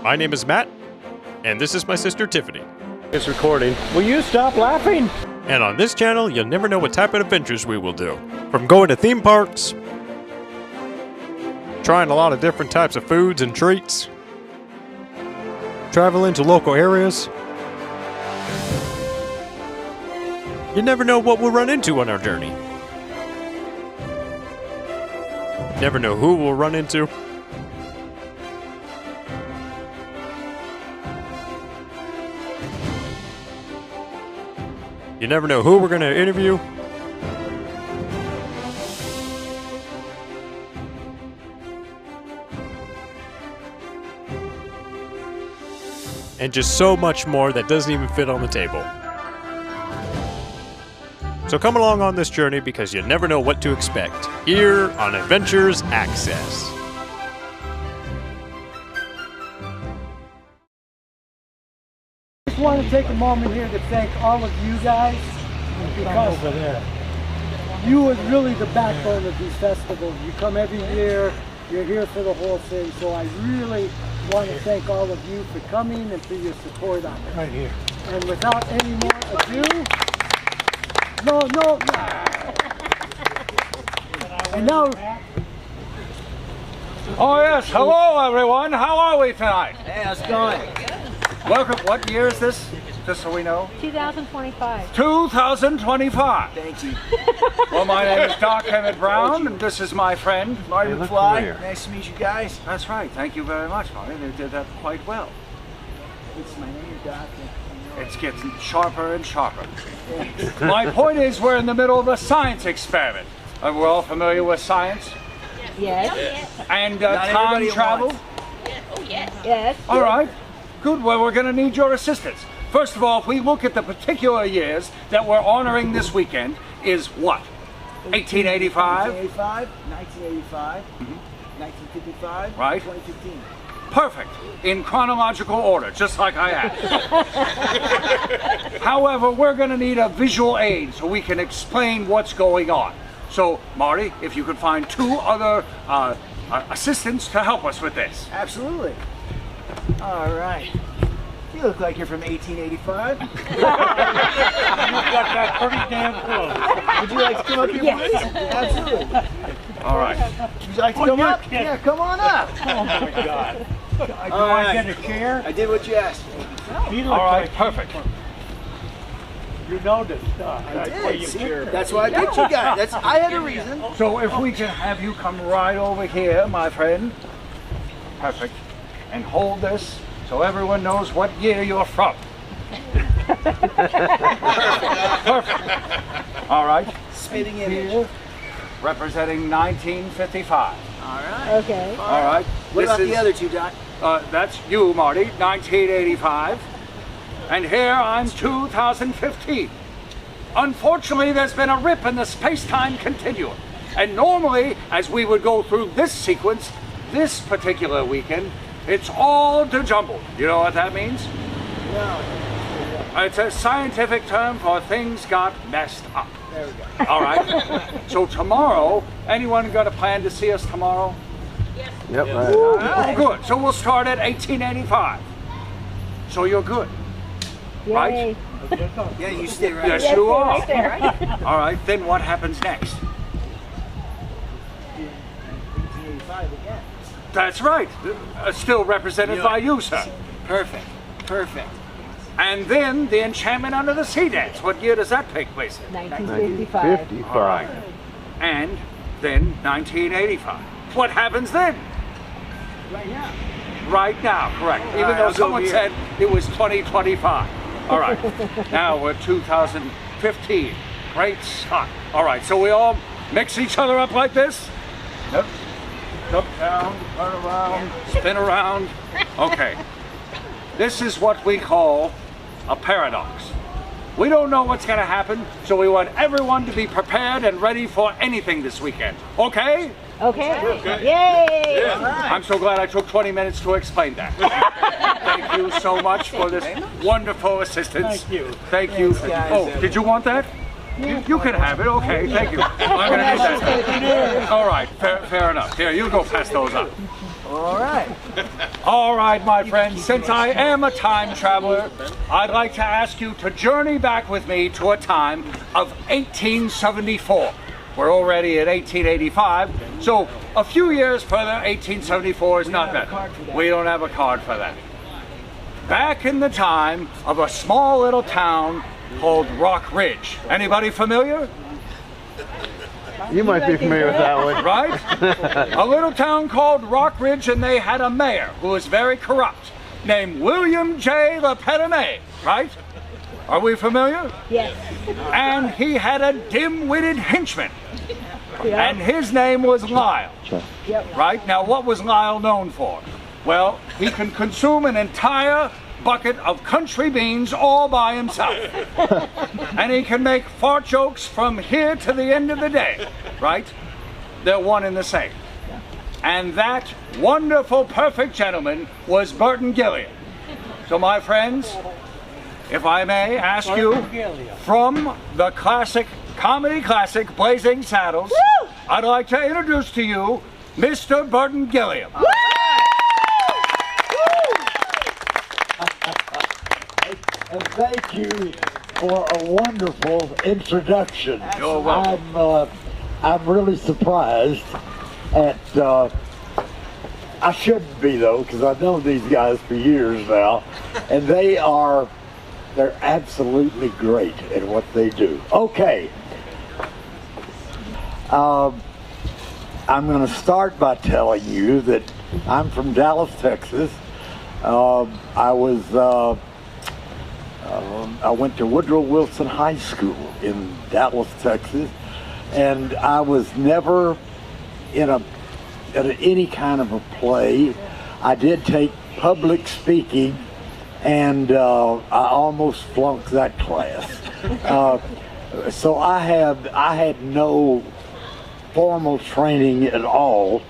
My name is Matt, and this is my sister Tiffany. It's recording. Will you stop laughing? And on this channel, you'll never know what type of adventures we will do. From going to theme parks, trying a lot of different types of foods and treats, traveling to local areas. You never know what we'll run into on our journey. Never know who we'll run into. You never know who we're going to interview. And just so much more that doesn't even fit on the table. So come along on this journey because you never know what to expect here on Adventures Access. I just want to take a moment here to thank all of you guys because you are really the backbone of these festivals. You come every year, you're here for the whole thing, so I really want to thank all of you for coming and for your support on it. Right here. And without any more ado, no. And now, Oh yes, hello everyone. How are we tonight? Hey, how's it going? Welcome. What year is this? Just so we know. 2025. 2025. Thank you. Well, my name is Doc Emmett Brown, and this is my friend Marty Hey, look McFly. familiar. Nice to meet you guys. That's right. Thank you very much, Marty. They did that quite well. It's my name, Doc. It's getting sharper and sharper. My point is, we're in the middle of a science experiment. We're all familiar with science Yes. and Not time everybody at travel. once. Yes. All right. Good. Well, we're going to need your assistance. First of all, if we look at the particular years that we're honoring this weekend, is what? 1885? 1885, 1985, 1955, Right. 2015. Perfect. In chronological order, just like I asked. However, we're going to need a visual aid so we can explain what's going on. So, Marty, if you could find two other assistants to help us with this. Absolutely. All right. You look like you're from 1885. You got that pretty damn close. Would you like to come up here? Yes. Please? Absolutely. All right. Would you like to come you're up? kidding. Yeah, come on up. Oh my God. Do All I right. get a chair? I did what you asked. You look All right, like perfect. you know this stuff. That's why you See? care. That's why I picked you guys. I had a reason. So if we can have you come right over here, my friend. Perfect. And hold this so everyone knows what year you're from. Perfect. All right. Spitting image. Here, representing 1955. All right. Okay. All right. What This about is- the other two, Doc? That's you, Marty, 1985. And here I'm 2015. Unfortunately, there's been a rip in the space-time continuum. And normally, as we would go through this sequence, this particular weekend, it's all jumbled. You know what that means? No. It's a scientific term for things got messed up. There we go. All right. So tomorrow, anyone got a plan to see us tomorrow? Yep, right. All right. Good. So we'll start at 1885. So you're good. Right? Yay. Yeah, you stay right Yes, there. you are. Right there, right? All right. Then what happens next? 1885 again. That's right. Still represented by you, sir. Perfect. Perfect. And then the Enchantment Under the Sea dance. What year does that take place in? 1955. All right. And then 1985. What happens then? Right now. Right now, correct. Even right, though I'll go someone here. said it was 2025. All right. Now we're 2015. Great Scott. All right. So we all mix each other up like this? Yep. Up, down, turn around, spin around. Okay. This is what we call a paradox. We don't know what's going to happen, so we want everyone to be prepared and ready for anything this weekend. Okay? Okay. Yay. I'm so glad I took 20 minutes to explain that. Thank you so much for this wonderful assistance. Thank you. Thank you. Thanks, guys. Oh, did you want that? You can have it. Okay, thank you. I'm going to need that. All right, fair enough. Here, you go pass those up. All right. All right, my friends, since I am a time traveler, I'd like to ask you to journey back with me to a time of 1874. We're already at 1885, so a few years further, 1874 is not bad. We don't have a card for that. Back in the time of a small little town called Rock Ridge. Anybody familiar? You might be familiar with that one. Right? A little town called Rock Ridge, and they had a mayor who was very corrupt, named William J. LePetime, right? Are we familiar? Yes. And he had a dim-witted henchman, and his name was Lyle. Right? Now, what was Lyle known for? Well, he can consume an entire bucket of country beans all by himself. And he can make fart jokes from here to the end of the day, right? They're one and the same. And that wonderful, perfect gentleman was Burton Gilliam. So my friends, if I may ask you, from the classic, comedy classic, Blazing Saddles, Woo! I'd like to introduce to you Mr. Burton Gilliam. And thank you for a wonderful introduction. You're welcome. I'm really surprised at, I shouldn't be though, because I've known these guys for years now, and they're absolutely great at what they do. Okay. I'm going to start by telling you that I'm from Dallas, Texas. I went to Woodrow Wilson High School in Dallas, Texas, and I was never in any kind of a play. I did take public speaking, and I almost flunked that class. So I had no formal training at all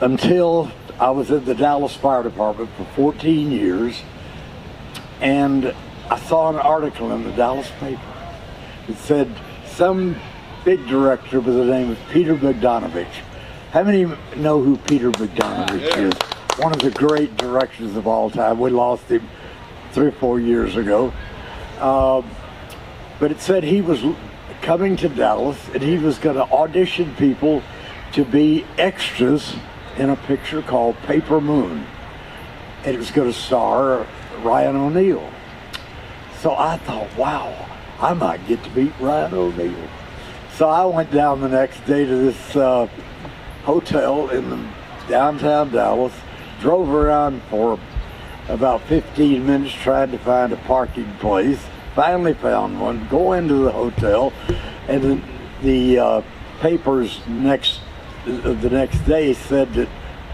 until I was in the Dallas Fire Department for 14 years. And I saw an article in the Dallas paper. It said some big director by the name of Peter Bogdanovich. How many know who Peter Bogdanovich is? One of the great directors of all time. We lost him 3 or 4 years ago. But it said he was coming to Dallas and he was going to audition people to be extras in a picture called Paper Moon. And it was going to star Ryan O'Neal. So I thought, wow, I might get to meet Ryan O'Neal. So I went down the next day to this hotel in downtown Dallas, drove around for about 15 minutes trying to find a parking place, finally found one, go into the hotel, and the papers the next day said that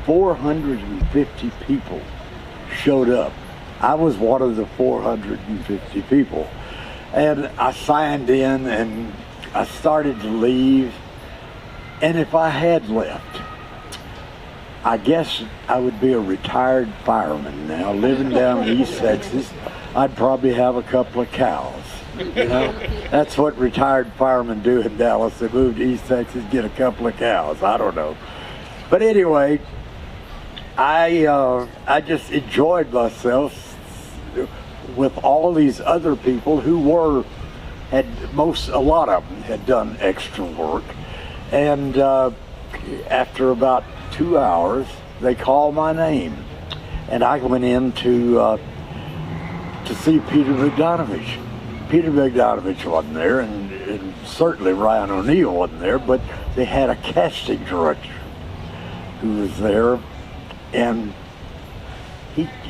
450 people showed up. I was one of the 450 people. And I signed in and I started to leave. And if I had left, I guess I would be a retired fireman now, living down in East Texas. I'd probably have a couple of cows. You know, that's what retired firemen do in Dallas. They move to East Texas, get a couple of cows. I don't know. But anyway, I just enjoyed myself with all these other people who a lot of them had done extra work. And after about 2 hours, they called my name. And I went in to see Peter Bogdanovich. Peter Bogdanovich wasn't there, and certainly Ryan O'Neal wasn't there, but they had a casting director who was there. And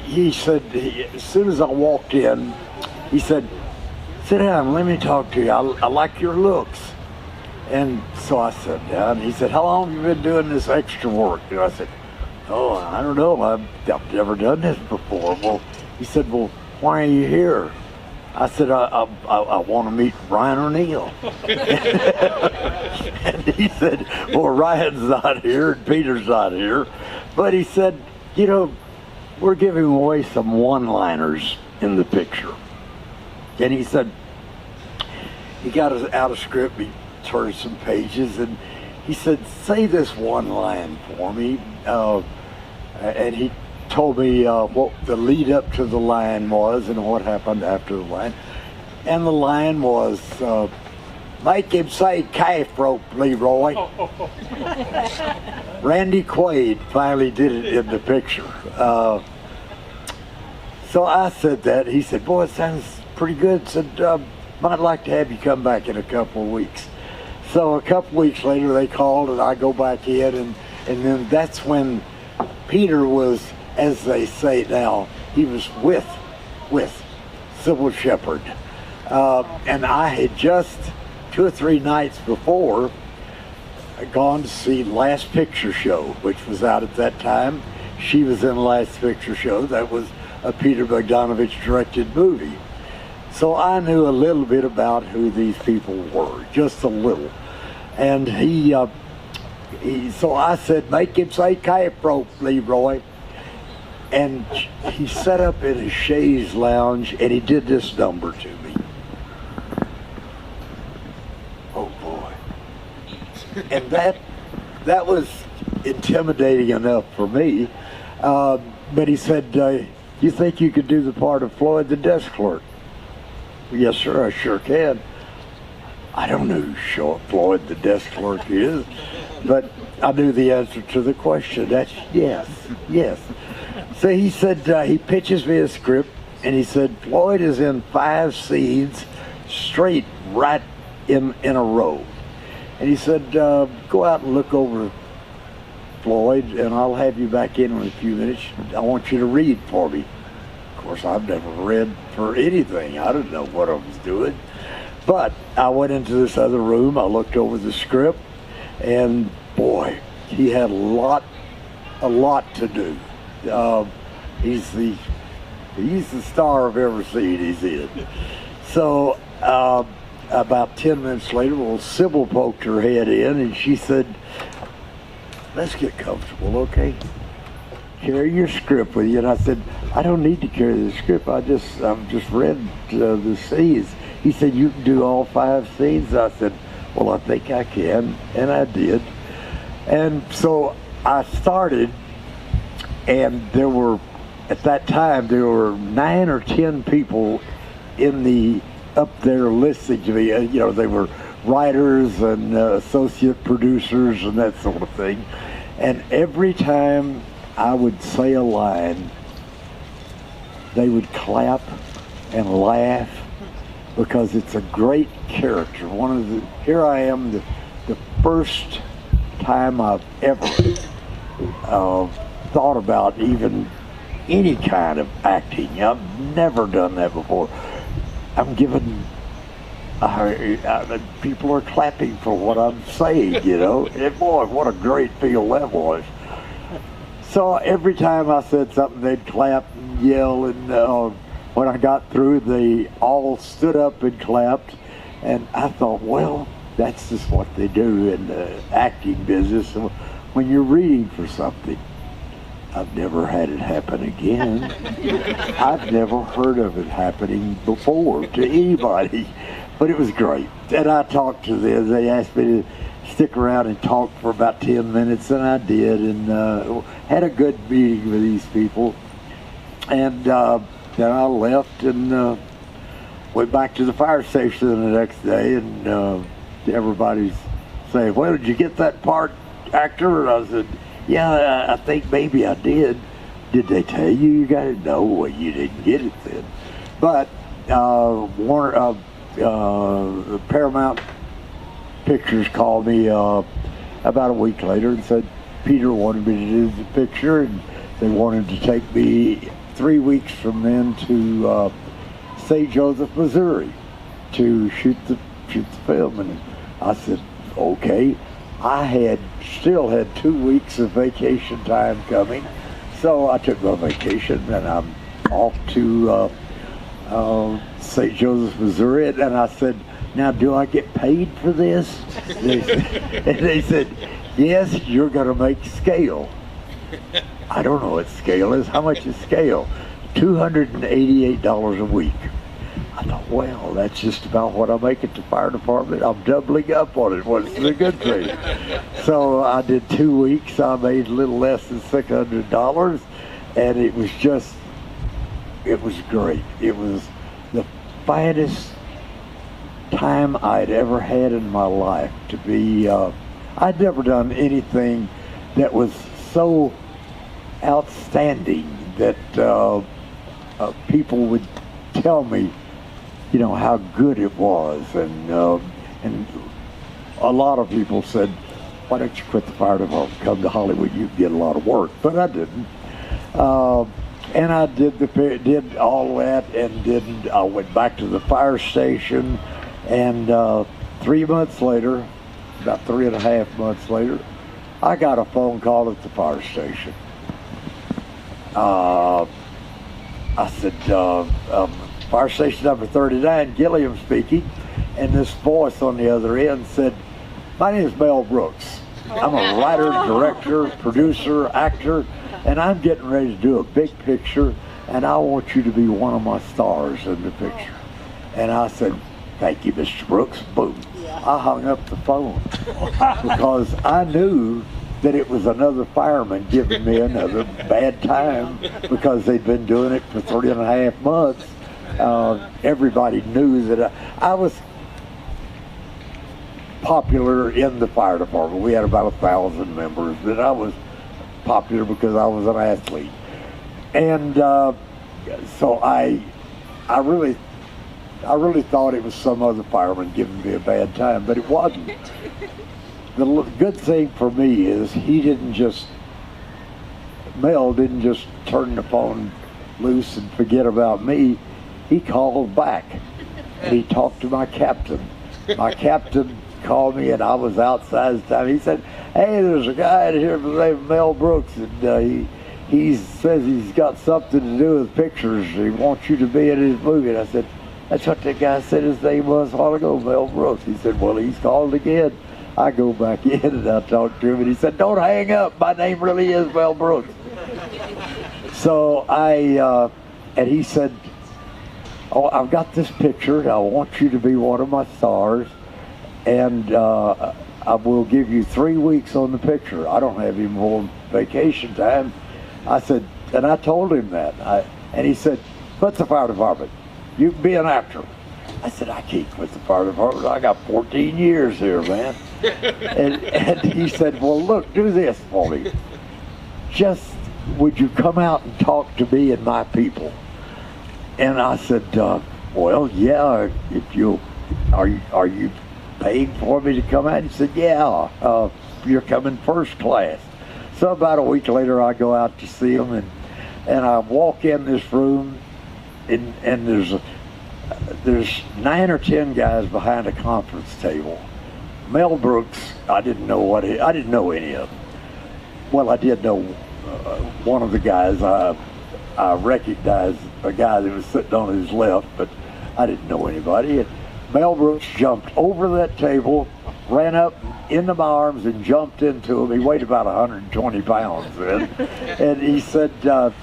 he said, as soon as I walked in, he said, "Sit down, let me talk to you. I like your looks." And so I sat down. He said, "How long have you been doing this extra work?" And I said, "Oh, I don't know. I've never done this before." Well, he said, "Well, why are you here?" I said, I want to meet Ryan O'Neal." And he said, "Well, Ryan's not here and Peter's not here." But he said, "You know, we're giving away some one-liners in the picture." And he said, he got out a script, he turned some pages, and he said, say this one line for me. And he told me what the lead up to the line was and what happened after the line. And the line was, make him say calf rope, Leroy. Randy Quaid finally did it in the picture. So I said that. He said, boy, it sounds pretty good. Said, might like to have you come back in a couple of weeks. So a couple of weeks later they called and I go back in, and then that's when Peter was, as they say now, he was with Sybil Shepherd. And I had just 2 or 3 nights before gone to see Last Picture Show, which was out at that time. She was in Last Picture Show. That was a Peter Bogdanovich directed movie. So I knew a little bit about who these people were, just a little. And so I said, make him say calf rope, Leroy. And he sat up in his chaise lounge and he did this number to me. Oh boy. And that was intimidating enough for me. But he said, you think you could do the part of Floyd the desk clerk? Yes, sir, I sure can. I don't know who Floyd the desk clerk is, but I knew the answer to the question. That's yes. So he said, he pitches me a script, and he said, Floyd is in 5 scenes straight, right in a row. And he said, go out and look over Floyd, and I'll have you back in a few minutes. I want you to read for me. Of course, I've never read for anything. I didn't know what I was doing. But I went into this other room, I looked over the script, and boy, he had a lot to do. He's the star of every scene he's in. So about 10 minutes later, well, Sybil poked her head in and she said, let's get comfortable, okay? Carry your script with you. And I said, I don't need to carry the script. I've just read the scenes. He said, you can do all 5 scenes? I said, well, I think I can. And I did. And so I started, and at that time, there were 9 or 10 people up there listening to me. They were writers and associate producers and that sort of thing. And every time I would say a line, they would clap and laugh because it's a great character. Here I am, the first time I've ever thought about even any kind of acting. I've never done that before. I'm given, people are clapping for what I'm saying, And boy, what a great feel that was. So every time I said something, they'd clap and yell, and when I got through, they all stood up and clapped, and I thought, well, that's just what they do in the acting business. So when you're reading for something, I've never had it happen again. I've never heard of it happening before to anybody, but it was great. And I talked to them. They asked me to stick around and talk for about 10 minutes, and I did, and had a good meeting with these people. And then I left and went back to the fire station the next day, and everybody's saying, well, did you get that part, actor? And I said, yeah, I think maybe I did. Did they tell you got it? No, well, you didn't get it then. But Paramount Pictures called me about a week later and said Peter wanted me to do the picture, and they wanted to take me 3 weeks from then to St. Joseph, Missouri, to shoot the film. And I said, okay. I still had 2 weeks of vacation time coming, so I took my vacation and I'm off to St. Joseph, Missouri. And I said, now, do I get paid for this? They said, yes, you're going to make scale. I don't know what scale is. How much is scale? $288 a week. I thought, well, that's just about what I make at the fire department. I'm doubling up on it. What's the good thing? So I did 2 weeks. I made a little less than $600, and it was great. It was the finest time I'd ever had in my life to be. I'd never done anything that was so outstanding that people would tell me, you know, how good it was, and a lot of people said, why don't you quit the fire department, come to Hollywood, you get a lot of work. But I didn't. And I did all that, and I went back to the fire station, and 3 months later, about 3.5 months later, I got a phone call at the fire station. I said, fire station number 39, Gilliam speaking, and this voice on the other end said, my name is Mel Brooks. I'm a writer, director, producer, actor, and I'm getting ready to do a big picture, and I want you to be one of my stars in the picture. And I said, thank you, Mr. Brooks. Boom. I hung up the phone because I knew that it was another fireman giving me another bad time because they'd been doing it for 3.5 months. Everybody knew that I was popular in the fire department. We had about 1,000 members, and I was popular because I was an athlete. And so I really thought it was some other fireman giving me a bad time, but it wasn't. The good thing for me is Mel didn't just turn the phone loose and forget about me. He called back, and he talked to my captain. My captain called me, and I was outside the time. He said, hey, there's a guy in here by the name of Mel Brooks, and he says he's got something to do with pictures. He wants you to be in his movie. And I said, that's what that guy said his name was a while ago, Mel Brooks. He said, well, he's called again. I go back in and I talk to him, and he said, don't hang up. My name really is Mel Brooks. So and he said, oh, I've got this picture. I want you to be one of my stars, and I will give you 3 weeks on the picture. I don't have any more vacation time. I said, and I told him that. And he said, quit the fire department. You can be an actor. I said, I can't quit the fire department. I got 14 years here, man. and he said, well, look, do this for me. Just, would you come out and talk to me and my people? And I said, well, yeah, are you paying for me to come out? He said, yeah, you're coming first class. So about a week later, I go out to see him, and I walk in this room, and there's 9 or 10 guys behind a conference table. Mel Brooks, I didn't know any of them. Well, I did know one of the guys. I recognized a guy that was sitting on his left, but I didn't know anybody. And Mel Brooks jumped over that table, ran up into my arms and jumped into him. He weighed about 120 pounds then. And he said,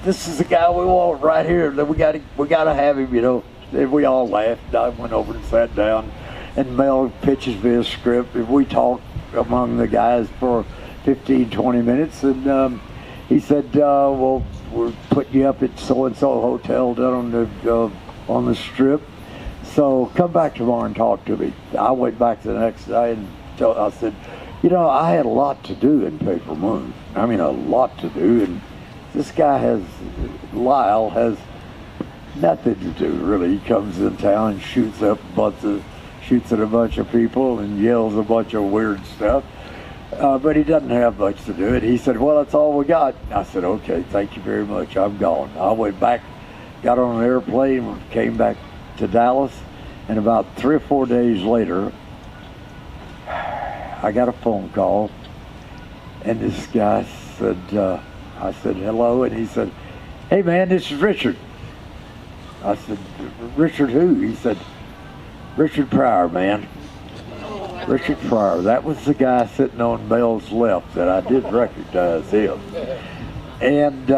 this is the guy we want right here. We got to have him, you know. And we all laughed. I went over and sat down, and Mel pitches me a script, and we talked among the guys for 15, 20 minutes, and he said, well, we're putting you up at so-and-so hotel down on the strip, so come back tomorrow and talk to me. I went back the next day, and I said, you know, I had a lot to do in Paper Moon. I mean, a lot to do, and this guy Lyle has nothing to do, really. He comes in town and shoots at a bunch of people and yells a bunch of weird stuff. But he doesn't have much to do. And he said, well, that's all we got. I said, okay, thank you very much. I'm gone. I went back, got on an airplane, came back to Dallas, and about 3 or 4 days later, I got a phone call, and this guy said, I said, hello, and he said, hey man, this is Richard. I said, Richard who? He said, Richard Pryor, man. Richard Pryor. That was the guy sitting on Mel's left that I did recognize him. And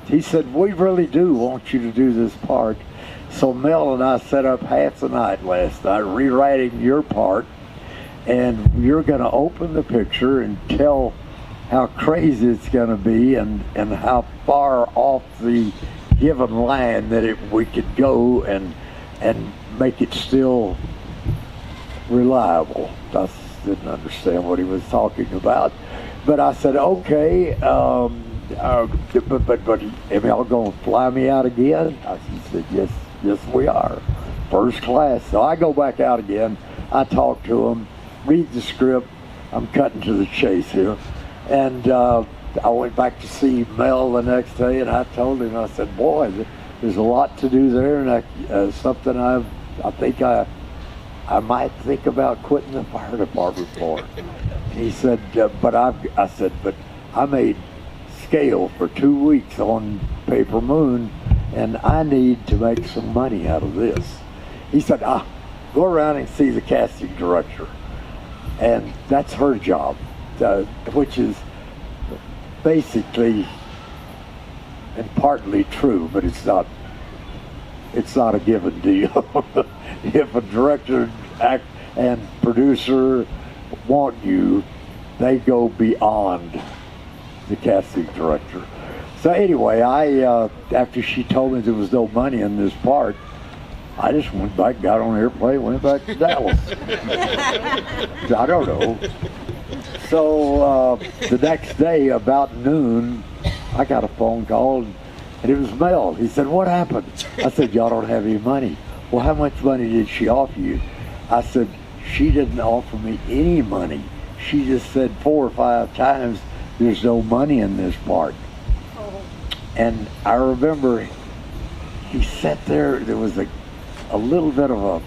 he said, we really do want you to do this part. So Mel and I set up half the night last night rewriting your part, and you're going to open the picture and tell how crazy it's going to be and how far off the given line that we could go and make it still reliable. I didn't understand what he was talking about, but I said, okay, but am y'all going to fly me out again? He said, yes we are, first class. So I go back out again. I talk to him, read the script. I'm cutting to the chase here, and I went back to see Mel the next day, and I told him, I said, boy, there's a lot to do there, and something I think I might think about quitting the fire department for. He said, I said, but I made scale for 2 weeks on Paper Moon, and I need to make some money out of this. He said, go around and see the casting director. And that's her job, which is basically and partly true, but it's not a given deal. If a director and producer want you, they go beyond the casting director. So anyway, after she told me there was no money in this part, I just went back, got on an airplane, went back to Dallas. I don't know. So the next day, about noon, I got a phone call, and it was Mel. He said, what happened? I said, y'all don't have any money. Well, how much money did she offer you? I said, she didn't offer me any money. She just said 4 or 5 times, there's no money in this part. And I remember he sat there, there was a little bit of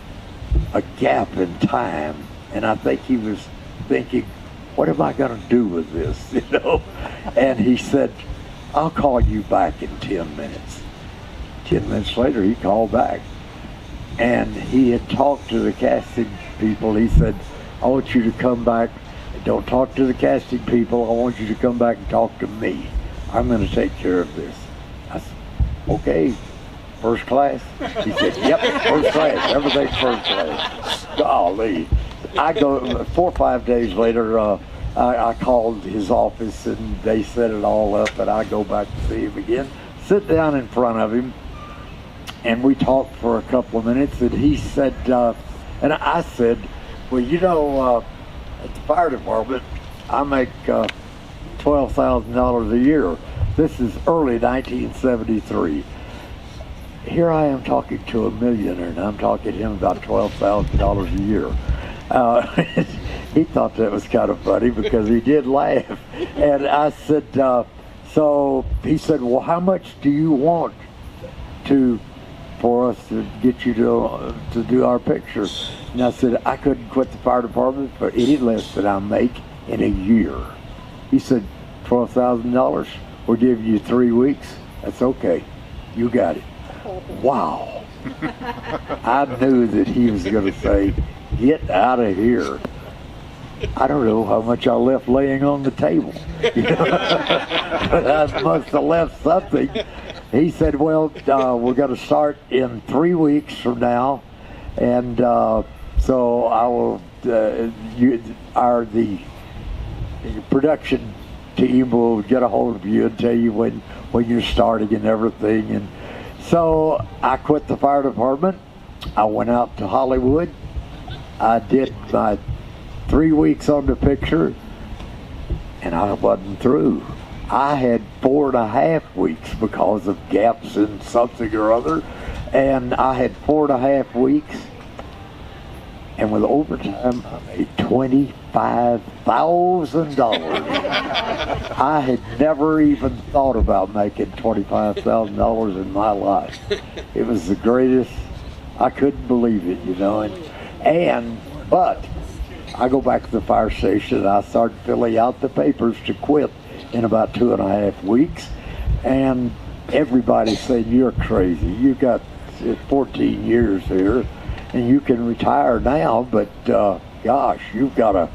a gap in time, and I think he was thinking, what am I going to do with this, you know? And he said, I'll call you back in 10 minutes. 10 minutes later, he called back, and he had talked to the casting people. He said, I want you to come back. Don't talk to the casting people. I want you to come back and talk to me. I'm going to take care of this. I said, okay, first class? He said, yep, first class. Everything's first class. Golly. I go, 4 or 5 days later, I called his office, and they set it all up, and I go back to see him again, sit down in front of him, and we talked for a couple of minutes, and he said, and I said, well, you know, at the fire department, I make $12,000 a year. This is early 1973. Here I am talking to a millionaire, and I'm talking to him about $12,000 a year. He thought that was kind of funny because he did laugh. And I said, so he said, well, how much do you want for us to get you to do our picture? And I said, I couldn't quit the fire department for any less than I make in a year. He said, $12,000? We'll give you 3 weeks. That's okay. You got it. Wow. I knew that he was going to say, get out of here. I don't know how much I left laying on the table. You know? But I must have left something. He said, well, we're going to start in 3 weeks from now. And so I will, the production team will get a hold of you and tell you when you're starting and everything. And so I quit the fire department. I went out to Hollywood. I did my 3 weeks on the picture, and I wasn't through. I had 4.5 weeks because of gaps in something or other, and I had 4.5 weeks, and with overtime, I made $25,000. I had never even thought about making $25,000 in my life. It was the greatest. I couldn't believe it, you know. But I go back to the fire station, and I started filling out the papers to quit in about 2.5 weeks, and everybody said, you're crazy. You got 14 years here, and you can retire now, but gosh, you've got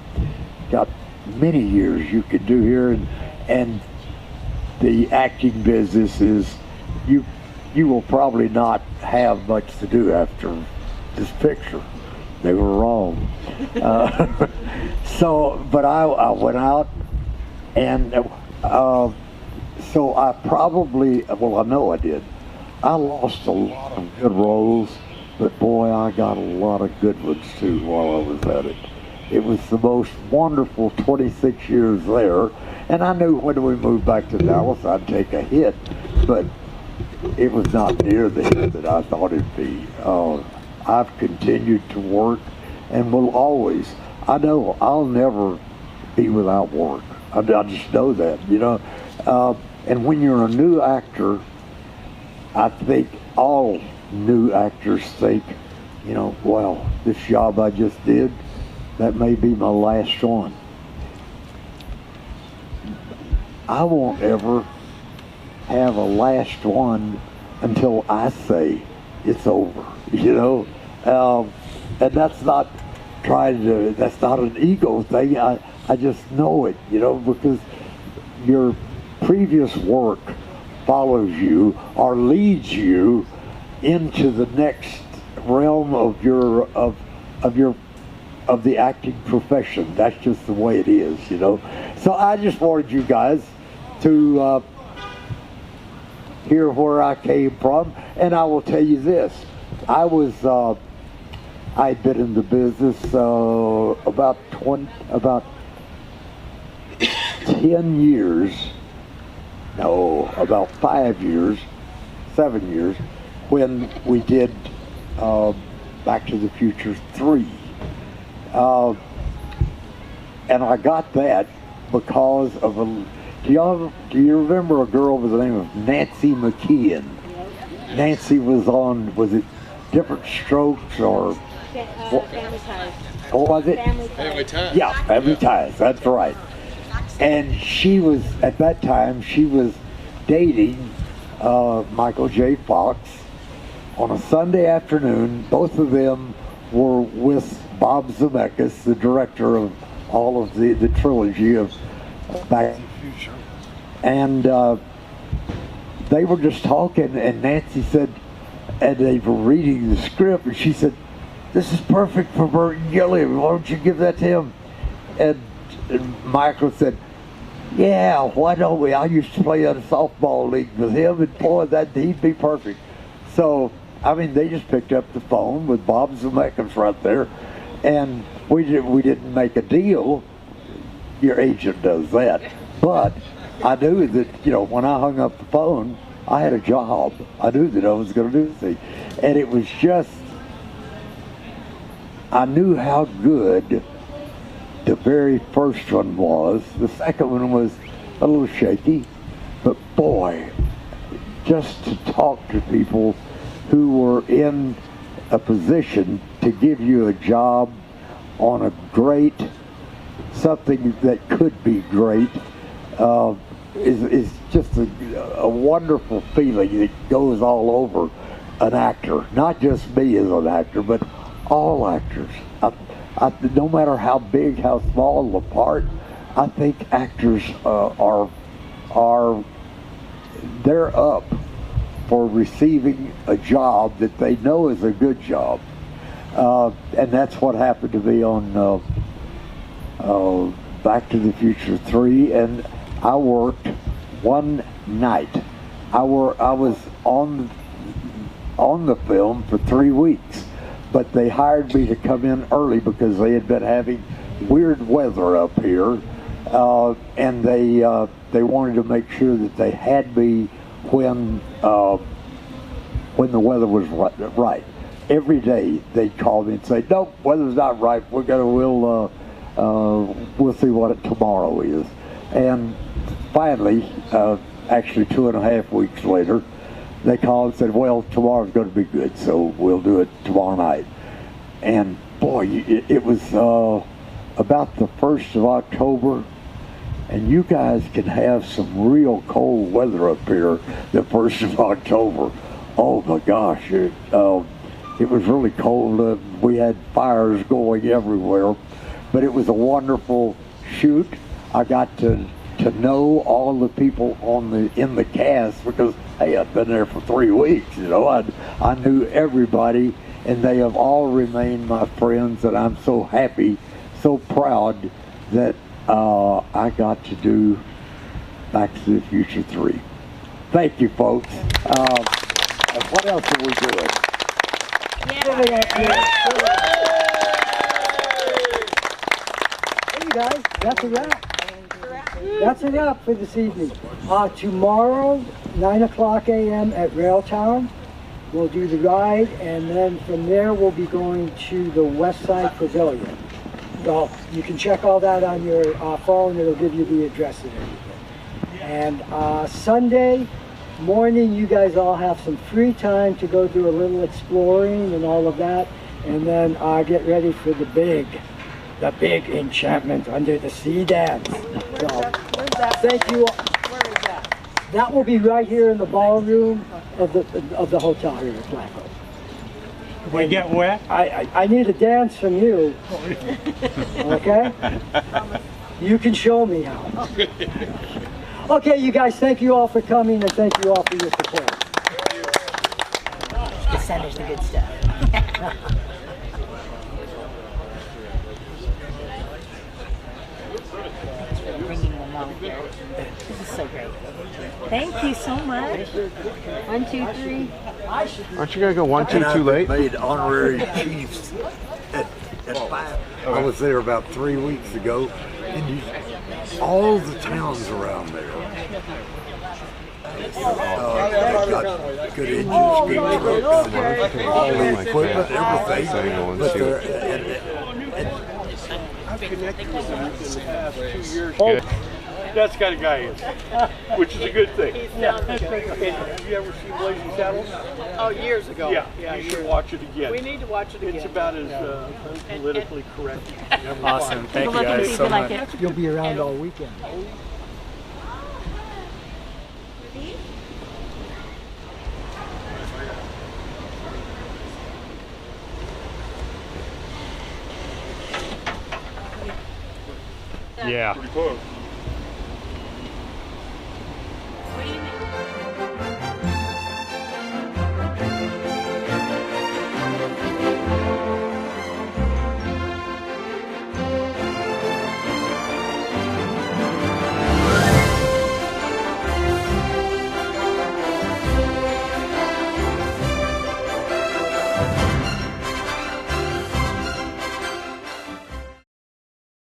many years you could do here, and the acting business is, you you will probably not have much to do after this picture. They were wrong. But I went out, and so I probably, well, I know I did. I lost a lot of good roles, but boy, I got a lot of good ones too while I was at it. It was the most wonderful 26 years there, and I knew when we moved back to Dallas I'd take a hit, but it was not near the hit that I thought it'd be. I've continued to work and will always. I know I'll never be without work. I just know that, you know. And when you're a new actor, I think all new actors think, you know, well, this job I just did, that may be my last one. I won't ever have a last one until I say it's over, you know. And that's not that's not an ego thing. I just know it, you know, because your previous work follows you or leads you into the next realm of the acting profession. That's just the way it is, you know. So I just wanted you guys to hear where I came from, and I will tell you this: I'd been in the business about 10 years. No, about 5 years, 7 years, when we did Back to the Future 3. And I got that because of do you remember a girl by the name of Nancy McKeon? Nancy was on, was it Different Strokes or Family Ties. what was it? Family Ties. Yeah, Family Ties, that's right. And she was, at that time, she was dating Michael J. Fox on a Sunday afternoon. Both of them were with Bob Zemeckis, the director of all of the trilogy of Back to the Future. And they were just talking, and Nancy said, and they were reading the script, and she said, "This is perfect for Burton Gilliam. Why don't you give that to him?" And Michael said, "Yeah, why don't we? I used to play in a softball league with him, and boy, he'd be perfect." So, I mean, they just picked up the phone with Bob Zemeckis right there, and we didn't make a deal. Your agent does that, but I knew that, you know, when I hung up the phone, I had a job. I knew that I was going to do this thing, and it was just, I knew how good the very first one was. The second one was a little shaky, but boy, just to talk to people who were in a position to give you a job on a great, something that could be great, is just a wonderful feeling that goes all over an actor. Not just me as an actor, but all actors. No matter how big, how small the part, I think actors they're up for receiving a job that they know is a good job, and that's what happened to me on Back to the Future 3. And I worked one night. I was on the film for 3 weeks. But they hired me to come in early because they had been having weird weather up here, and they wanted to make sure that they had me when the weather was right. Every day they'd call me and say, "Nope, weather's not right. We'll see what tomorrow is." And finally, actually 2.5 weeks later, they called and said, "Well, tomorrow's going to be good, so we'll do it tomorrow night." And boy, it was about the 1st of October, and you guys can have some real cold weather up here the 1st of October. Oh my gosh, it was really cold. We had fires going everywhere, but it was a wonderful shoot. I got to know all the people in the cast, because hey, I've been there for 3 weeks, you know. I knew everybody, and they have all remained my friends, and I'm so happy, so proud that I got to do Back to the Future 3. Thank you, folks. What else are we doing? Hey guys, that's a wrap. That's a wrap for this evening. Tomorrow, 9 o'clock a.m. at Railtown, we'll do the ride, and then from there we'll be going to the West Side Pavilion. So you can check all that on your phone. It'll give you the address and everything. And Sunday morning, you guys all have some free time to go do a little exploring and all of that, and then get ready for the big Enchantment Under the Sea dance. So, thank you. Where is that? That will be right here in the ballroom of the hotel here at Blackwell. We get wet? I need a dance from you. Okay? You can show me how. Okay, you guys, thank you all for coming, and thank you all for your support. Just send us the good stuff. Bringing them along here. This is so great. Thank you so much. 1, 2, 3. Aren't you gonna go 1, 2 too late? Made honorary chiefs at 5. I was there about 3 weeks ago, and all the towns around there. They've got good engines, good trucks, all the equipment, everything. But Good. That's the kind of guy he is, which is a good thing. Have you ever seen Blazing Saddles? Oh, years ago. Yeah, you should watch it again. We need to watch it again. It's about as politically correct as you can ever Awesome. find. Thank you guys so much. You'll be around all weekend. Yeah. Pretty close.